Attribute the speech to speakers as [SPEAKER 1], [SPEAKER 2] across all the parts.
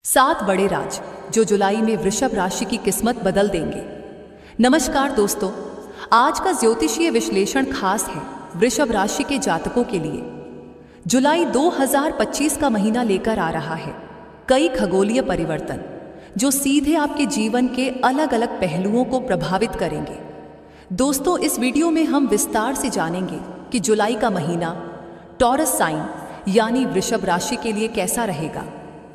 [SPEAKER 1] सात बड़े राज जो जुलाई में वृषभ राशि की किस्मत बदल देंगे। नमस्कार दोस्तों, आज का ज्योतिषीय विश्लेषण खास है वृषभ राशि के जातकों के लिए। जुलाई 2025 का महीना लेकर आ रहा है कई खगोलीय परिवर्तन जो सीधे आपके जीवन के अलग अलग पहलुओं को प्रभावित करेंगे। दोस्तों, इस वीडियो में हम विस्तार से जानेंगे कि जुलाई का महीना टॉरस साइन यानी वृषभ राशि के लिए कैसा रहेगा।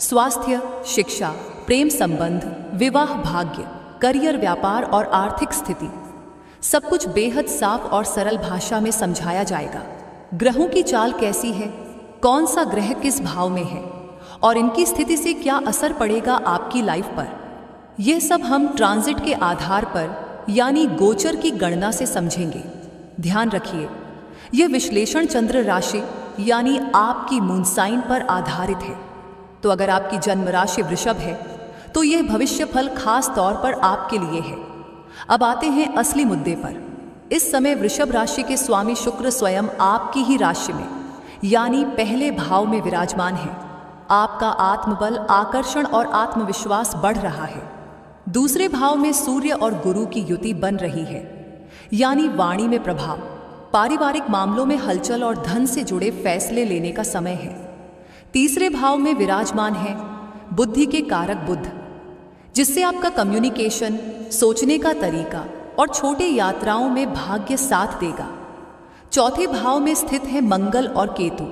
[SPEAKER 1] स्वास्थ्य, शिक्षा, प्रेम संबंध, विवाह, भाग्य, करियर, व्यापार और आर्थिक स्थिति, सब कुछ बेहद साफ और सरल भाषा में समझाया जाएगा। ग्रहों की चाल कैसी है, कौन सा ग्रह किस भाव में है और इनकी स्थिति से क्या असर पड़ेगा आपकी लाइफ पर, यह सब हम ट्रांजिट के आधार पर यानी गोचर की गणना से समझेंगे। ध्यान रखिए, यह विश्लेषण चंद्र राशि यानी आपकी मून साइन पर आधारित है। तो अगर आपकी जन्म राशि वृषभ है तो यह भविष्य फल खास तौर पर आपके लिए है। अब आते हैं असली मुद्दे पर। इस समय वृषभ राशि के स्वामी शुक्र स्वयं आपकी ही राशि में यानी पहले भाव में विराजमान है। आपका आत्मबल, आकर्षण और आत्मविश्वास बढ़ रहा है। दूसरे भाव में सूर्य और गुरु की युति बन रही है यानी वाणी में प्रभाव, पारिवारिक मामलों में हलचल और धन से जुड़े फैसले लेने का समय है। तीसरे भाव में विराजमान है बुद्धि के कारक बुध, जिससे आपका कम्युनिकेशन, सोचने का तरीका और छोटे यात्राओं में भाग्य साथ देगा। चौथे भाव में स्थित है मंगल और केतु,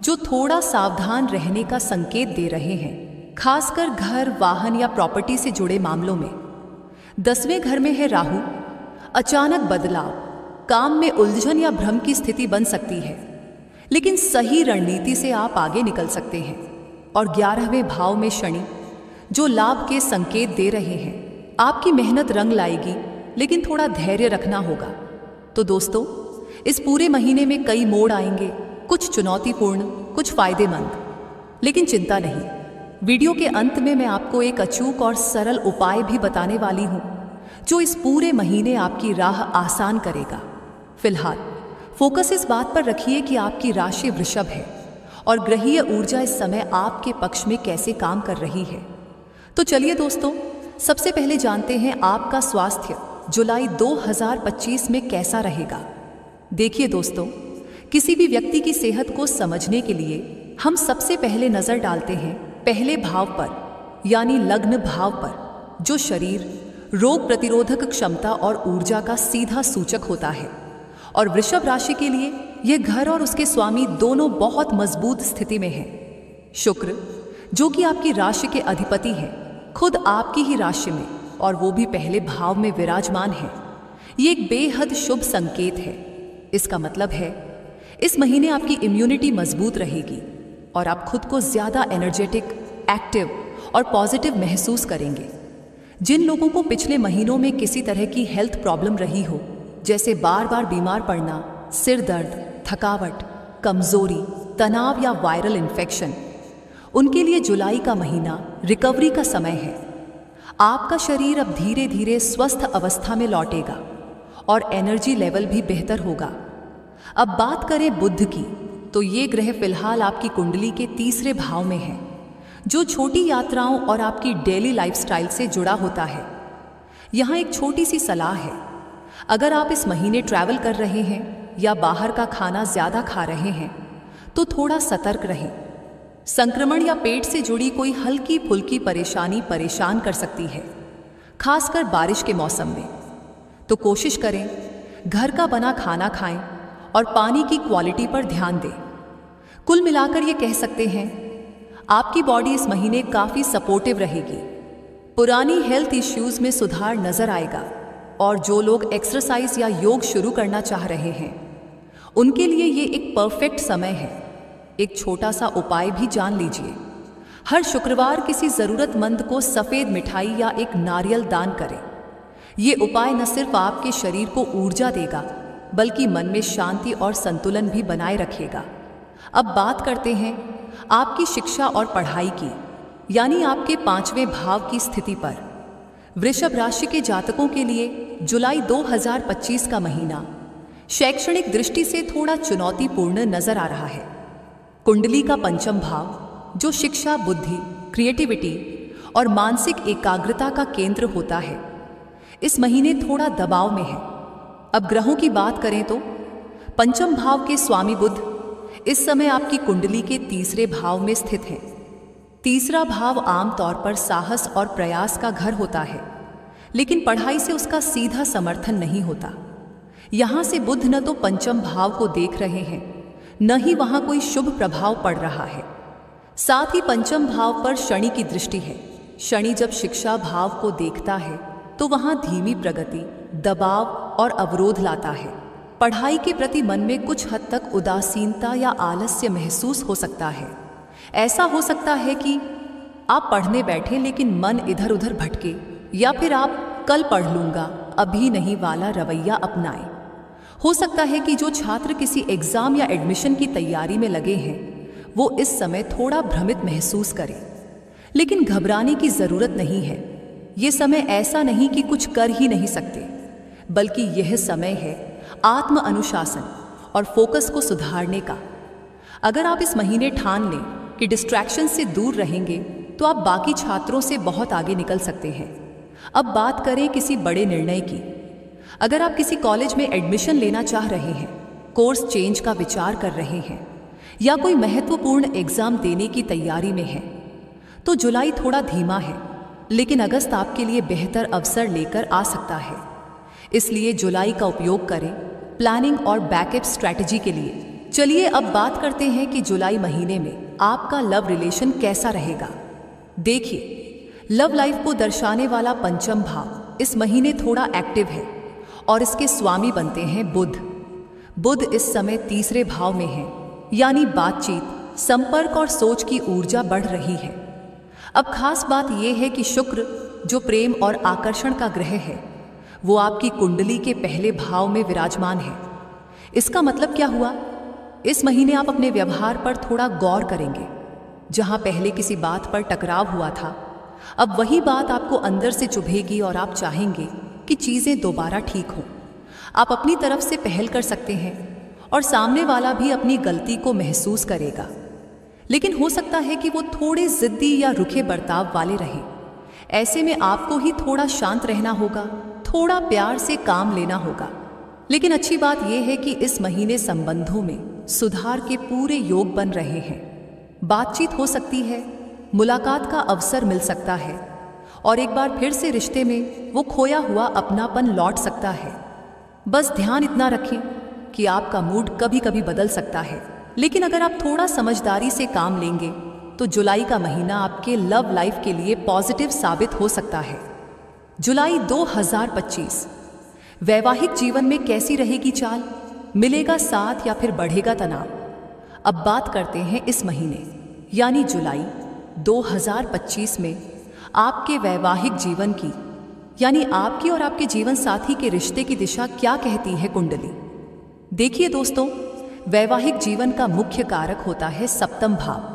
[SPEAKER 1] जो थोड़ा सावधान रहने का संकेत दे रहे हैं, खासकर घर, वाहन या प्रॉपर्टी से जुड़े मामलों में। 10वें घर में है राहु। अचानक बदलाव, काम में उलझन या भ्रम की स्थिति बन सकती है, लेकिन सही रणनीति से आप आगे निकल सकते हैं। और 11वें भाव में शनि, जो लाभ के संकेत दे रहे हैं। आपकी मेहनत रंग लाएगी, लेकिन थोड़ा धैर्य रखना होगा। तो दोस्तों, इस पूरे महीने में कई मोड़ आएंगे, कुछ चुनौतीपूर्ण, कुछ फायदेमंद। लेकिन चिंता नहीं, वीडियो के अंत में मैं आपको एक अचूक और सरल उपाय भी बताने वाली हूं जो इस पूरे महीने आपकी राह आसान करेगा। फिलहाल फोकस इस बात पर रखिए कि आपकी राशि वृषभ है और ग्रहीय ऊर्जा इस समय आपके पक्ष में कैसे काम कर रही है। तो चलिए दोस्तों, सबसे पहले जानते हैं आपका स्वास्थ्य जुलाई 2025 में कैसा रहेगा। देखिए दोस्तों, किसी भी व्यक्ति की सेहत को समझने के लिए हम सबसे पहले नजर डालते हैं पहले भाव पर यानी लग्न भाव पर, जो शरीर, रोग प्रतिरोधक क्षमता और ऊर्जा का सीधा सूचक होता है। और वृषभ राशि के लिए यह घर और उसके स्वामी दोनों बहुत मजबूत स्थिति में हैं। शुक्र, जो कि आपकी राशि के अधिपति हैं, खुद आपकी ही राशि में और वो भी पहले भाव में विराजमान है। ये एक बेहद शुभ संकेत है। इसका मतलब है इस महीने आपकी इम्यूनिटी मजबूत रहेगी और आप खुद को ज्यादा एनर्जेटिक, एक्टिव और पॉजिटिव महसूस करेंगे। जिन लोगों को पिछले महीनों में किसी तरह की हेल्थ प्रॉब्लम रही हो, जैसे बार बार बीमार पड़ना, सिर दर्द, थकावट, कमजोरी, तनाव या वायरल इन्फेक्शन, उनके लिए जुलाई का महीना रिकवरी का समय है। आपका शरीर अब धीरे धीरे स्वस्थ अवस्था में लौटेगा और एनर्जी लेवल भी बेहतर होगा। अब बात करें बुध की, तो ये ग्रह फिलहाल आपकी कुंडली के तीसरे भाव में है, जो छोटी यात्राओं और आपकी डेली लाइफस्टाइल से जुड़ा होता है। यहाँ एक छोटी सी सलाह है, अगर आप इस महीने ट्रैवल कर रहे हैं या बाहर का खाना ज्यादा खा रहे हैं तो थोड़ा सतर्क रहें। संक्रमण या पेट से जुड़ी कोई हल्की फुल्की परेशानी परेशान कर सकती है, खासकर बारिश के मौसम में। तो कोशिश करें घर का बना खाना खाएं और पानी की क्वालिटी पर ध्यान दें। कुल मिलाकर ये कह सकते हैं आपकी बॉडी इस महीने काफी सपोर्टिव रहेगी। पुरानी हेल्थ इश्यूज में सुधार नजर आएगा और जो लोग एक्सरसाइज या योग शुरू करना चाह रहे हैं उनके लिए ये एक परफेक्ट समय है। एक छोटा सा उपाय भी जान लीजिए। हर शुक्रवार किसी जरूरतमंद को सफेद मिठाई या एक नारियल दान करें। ये उपाय न सिर्फ आपके शरीर को ऊर्जा देगा बल्कि मन में शांति और संतुलन भी बनाए रखेगा। अब बात करते हैं आपकी शिक्षा और पढ़ाई की, यानी आपके 5वें भाव की स्थिति पर। वृषभ राशि के जातकों के लिए जुलाई 2025 का महीना शैक्षणिक दृष्टि से थोड़ा चुनौतीपूर्ण नजर आ रहा है। कुंडली का पंचम भाव, जो शिक्षा, बुद्धि, क्रिएटिविटी और मानसिक एकाग्रता का केंद्र होता है। इस महीने थोड़ा दबाव में है। अब ग्रहों की बात करें तो पंचम भाव के स्वामी बुध इस समय आपकी कुंडली के तीसरे भाव में स्थित है। तीसरा भाव आमतौर पर साहस और प्रयास का घर होता है, लेकिन पढ़ाई से उसका सीधा समर्थन नहीं होता। यहां से बुध न तो पंचम भाव को देख रहे हैं, न ही वहां कोई शुभ प्रभाव पड़ रहा है। साथ ही पंचम भाव पर शनि की दृष्टि है। शनि जब शिक्षा भाव को देखता है तो वहां धीमी प्रगति, दबाव और अवरोध लाता है। पढ़ाई के प्रति मन में कुछ हद तक उदासीनता या आलस्य महसूस हो सकता है। ऐसा हो सकता है कि आप पढ़ने बैठे लेकिन मन इधर उधर भटके, या फिर आप कल पढ़ लूंगा अभी नहीं वाला रवैया अपनाएं। हो सकता है कि जो छात्र किसी एग्जाम या एडमिशन की तैयारी में लगे हैं वो इस समय थोड़ा भ्रमित महसूस करें, लेकिन घबराने की जरूरत नहीं है। ये समय ऐसा नहीं कि कुछ कर ही नहीं सकते, बल्कि यह समय है आत्म अनुशासन और फोकस को सुधारने का। अगर आप इस महीने ठान लें कि डिस्ट्रैक्शन से दूर रहेंगे तो आप बाकी छात्रों से बहुत आगे निकल सकते हैं। अब बात करें किसी बड़े निर्णय की। अगर आप किसी कॉलेज में एडमिशन लेना चाह रहे हैं, कोर्स चेंज का विचार कर रहे हैं, या कोई महत्वपूर्ण एग्जाम देने की तैयारी में हैं, तो जुलाई थोड़ा धीमा है, लेकिन अगस्त आपके लिए बेहतर अवसर लेकर आ सकता है। इसलिए जुलाई का उपयोग करें प्लानिंग और बैकअप स्ट्रैटेजी के लिए। चलिए अब बात करते हैं कि जुलाई महीने में आपका लव रिलेशन कैसा रहेगा। देखिए, लव लाइफ को दर्शाने वाला पंचम भाव इस महीने थोड़ा एक्टिव है और इसके स्वामी बनते हैं बुध। बुध इस समय तीसरे भाव में है, यानी बातचीत, संपर्क और सोच की ऊर्जा बढ़ रही है। अब खास बात यह है कि शुक्र, जो प्रेम और आकर्षण का ग्रह है, वो आपकी कुंडली के पहले भाव में विराजमान है। इसका मतलब क्या हुआ? इस महीने आप अपने व्यवहार पर थोड़ा गौर करेंगे। जहां पहले किसी बात पर टकराव हुआ था, अब वही बात आपको अंदर से चुभेगी और आप चाहेंगे कि चीजें दोबारा ठीक हों। आप अपनी तरफ से पहल कर सकते हैं और सामने वाला भी अपनी गलती को महसूस करेगा, लेकिन हो सकता है कि वो थोड़े जिद्दी या रुखे बर्ताव वाले रहें। ऐसे में आपको ही थोड़ा शांत रहना होगा, थोड़ा प्यार से काम लेना होगा। लेकिन अच्छी बात यह है कि इस महीने संबंधों में सुधार के पूरे योग बन रहे हैं। बातचीत हो सकती है, मुलाकात का अवसर मिल सकता है और एक बार फिर से रिश्ते में वो खोया हुआ अपनापन लौट सकता है। बस ध्यान इतना रखें कि आपका मूड कभी कभी बदल सकता है, लेकिन अगर आप थोड़ा समझदारी से काम लेंगे तो जुलाई का महीना आपके लव लाइफ के लिए पॉजिटिव साबित हो सकता है। जुलाई 2025 वैवाहिक जीवन में कैसी रहेगी चाल? मिलेगा साथ या फिर बढ़ेगा तनाव? अब बात करते हैं इस महीने यानी जुलाई 2025 में आपके वैवाहिक जीवन की, यानी आपकी और आपके जीवन साथी के रिश्ते की दिशा क्या कहती है कुंडली। देखिए दोस्तों, वैवाहिक जीवन का मुख्य कारक होता है सप्तम भाव,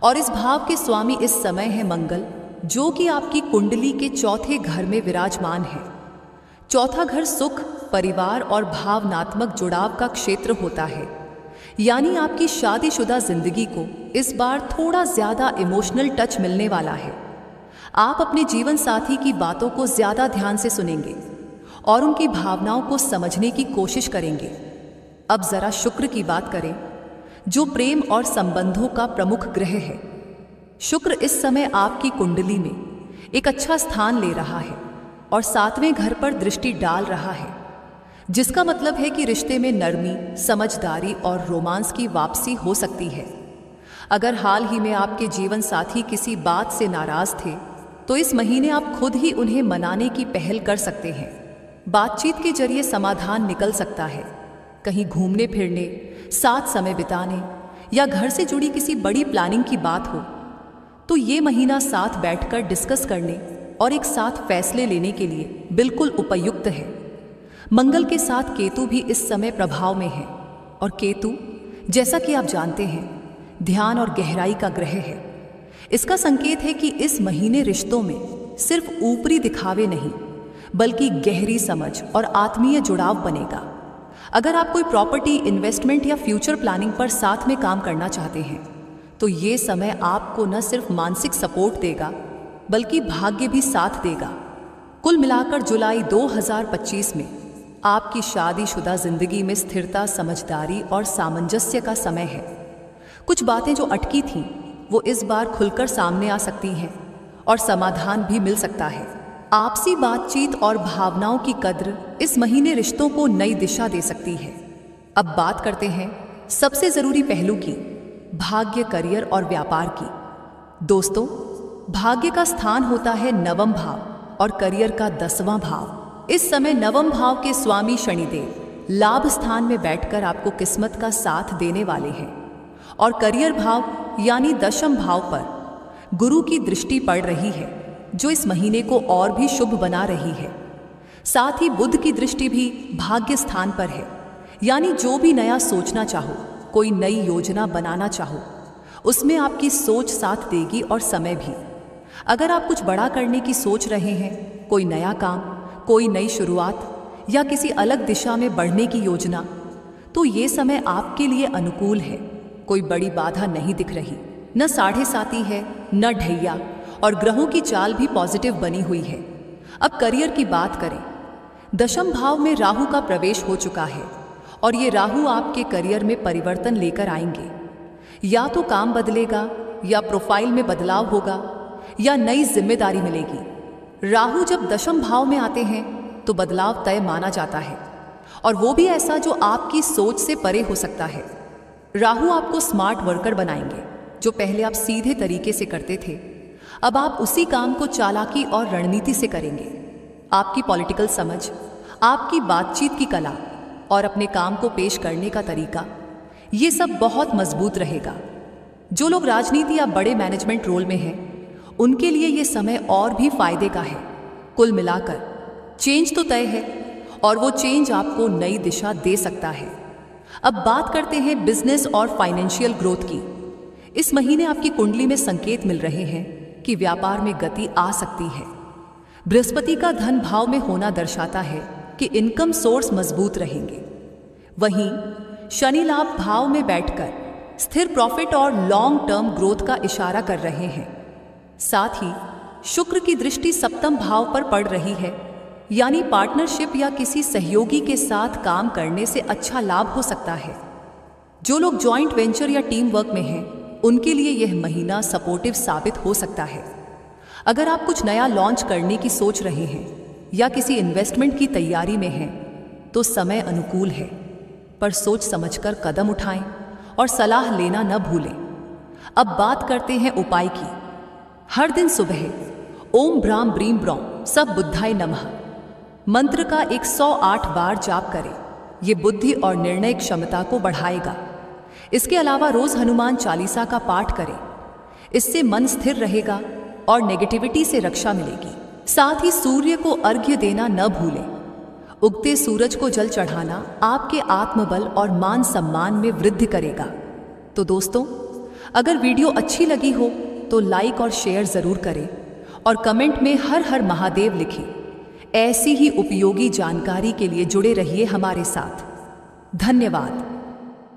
[SPEAKER 1] और इस भाव के स्वामी इस समय है मंगल, जो कि आपकी कुंडली के चौथे घर में विराजमान है। चौथा घर सुख, परिवार और भावनात्मक जुड़ाव का क्षेत्र होता है, यानी आपकी शादीशुदा जिंदगी को इस बार थोड़ा ज्यादा इमोशनल टच मिलने वाला है। आप अपने जीवन साथी की बातों को ज्यादा ध्यान से सुनेंगे और उनकी भावनाओं को समझने की कोशिश करेंगे। अब जरा शुक्र की बात करें, जो प्रेम और संबंधों का प्रमुख ग्रह है। शुक्र इस समय आपकी कुंडली में एक अच्छा स्थान ले रहा है और 7वें घर पर दृष्टि डाल रहा है, जिसका मतलब है कि रिश्ते में नरमी, समझदारी और रोमांस की वापसी हो सकती है। अगर हाल ही में आपके जीवन साथी किसी बात से नाराज थे, तो इस महीने आप खुद ही उन्हें मनाने की पहल कर सकते हैं। बातचीत के जरिए समाधान निकल सकता है। कहीं घूमने फिरने, साथ समय बिताने या घर से जुड़ी किसी बड़ी प्लानिंग की बात हो, तो ये महीना साथ बैठकर डिस्कस करने और एक साथ फैसले लेने के लिए बिल्कुल उपयुक्त है। मंगल के साथ केतु भी इस समय प्रभाव में है, और केतु, जैसा कि आप जानते हैं, ध्यान और गहराई का ग्रह है। इसका संकेत है कि इस महीने रिश्तों में सिर्फ ऊपरी दिखावे नहीं, बल्कि गहरी समझ और आत्मीय जुड़ाव बनेगा। अगर आप कोई प्रॉपर्टी, इन्वेस्टमेंट या फ्यूचर प्लानिंग पर साथ में काम करना चाहते हैं, तो ये समय आपको न सिर्फ मानसिक सपोर्ट देगा बल्कि भाग्य भी साथ देगा। कुल मिलाकर जुलाई 2025 में आपकी शादीशुदा जिंदगी में स्थिरता, समझदारी और सामंजस्य का समय है। कुछ बातें जो अटकी थीं वो इस बार खुलकर सामने आ सकती हैं और समाधान भी मिल सकता है। आपसी बातचीत और भावनाओं की कद्र इस महीने रिश्तों को नई दिशा दे सकती है। अब बात करते हैं सबसे जरूरी पहलू की, भाग्य, करियर और व्यापार की। दोस्तों, भाग्य का स्थान होता है नवम भाव और करियर का 10वां भाव। इस समय नवम भाव के स्वामी शनिदेव लाभ स्थान में बैठकर आपको किस्मत का साथ देने वाले हैं और करियर भाव यानी 10वें भाव पर गुरु की दृष्टि पड़ रही है, जो इस महीने को और भी शुभ बना रही है। साथ ही बुध की दृष्टि भी भाग्य स्थान पर है, यानी जो भी नया सोचना चाहो, कोई नई योजना बनाना चाहो, उसमें आपकी सोच साथ देगी और समय भी। अगर आप कुछ बड़ा करने की सोच रहे हैं, कोई नया काम, कोई नई शुरुआत या किसी अलग दिशा में बढ़ने की योजना, तो ये समय आपके लिए अनुकूल है। कोई बड़ी बाधा नहीं दिख रही, न 7.5 है न ढैया, और ग्रहों की चाल भी पॉजिटिव बनी हुई है। अब करियर की बात करें, 10वें भाव में राहु का प्रवेश हो चुका है और ये राहु आपके करियर में परिवर्तन लेकर आएंगे। या तो काम बदलेगा, या प्रोफाइल में बदलाव होगा, या नई जिम्मेदारी मिलेगी। राहु जब 10वें भाव में आते हैं तो बदलाव तय माना जाता है, और वो भी ऐसा जो आपकी सोच से परे हो सकता है। राहु आपको स्मार्ट वर्कर बनाएंगे। जो पहले आप सीधे तरीके से करते थे, अब आप उसी काम को चालाकी और रणनीति से करेंगे। आपकी पॉलिटिकल समझ, आपकी बातचीत की कला और अपने काम को पेश करने का तरीका, ये सब बहुत मजबूत रहेगा। जो लोग राजनीति या बड़े मैनेजमेंट रोल में हैं, उनके लिए ये समय और भी फायदे का है। कुल मिलाकर चेंज तो तय है और वो चेंज आपको नई दिशा दे सकता है। अब बात करते हैं बिजनेस और फाइनेंशियल ग्रोथ की। इस महीने आपकी कुंडली में संकेत मिल रहे हैं कि व्यापार में गति आ सकती है। बृहस्पति का धन भाव में होना दर्शाता है कि इनकम सोर्स मजबूत रहेंगे। वहीं शनि लाभ भाव में बैठकर स्थिर प्रॉफिट और लॉन्ग टर्म ग्रोथ का इशारा कर रहे हैं। साथ ही शुक्र की दृष्टि 7वें भाव पर पड़ रही है, यानी पार्टनरशिप या किसी सहयोगी के साथ काम करने से अच्छा लाभ हो सकता है। जो लोग जॉइंट वेंचर या टीम वर्क में हैं, उनके लिए यह महीना सपोर्टिव साबित हो सकता है। अगर आप कुछ नया लॉन्च करने की सोच रहे हैं या किसी इन्वेस्टमेंट की तैयारी में हैं, तो समय अनुकूल है, पर सोच समझकर कदम उठाएं और सलाह लेना न भूलें। अब बात करते हैं उपाय की। हर दिन सुबह ओम ब्राम ब्रीम ब्रौम सब बुद्धाय नमः मंत्र का 108 बार जाप करें। ये बुद्धि और निर्णय क्षमता को बढ़ाएगा। इसके अलावा रोज हनुमान चालीसा का पाठ करें। इससे मन स्थिर रहेगा और नेगेटिविटी से रक्षा मिलेगी। साथ ही सूर्य को अर्घ्य देना न भूलें। उगते सूरज को जल चढ़ाना आपके आत्मबल और मान सम्मान में वृद्धि करेगा। तो दोस्तों, अगर वीडियो अच्छी लगी हो तो लाइक और शेयर जरूर करें और कमेंट में हर हर महादेव लिखें। ऐसी ही उपयोगी जानकारी के लिए जुड़े रहिए हमारे साथ। धन्यवाद।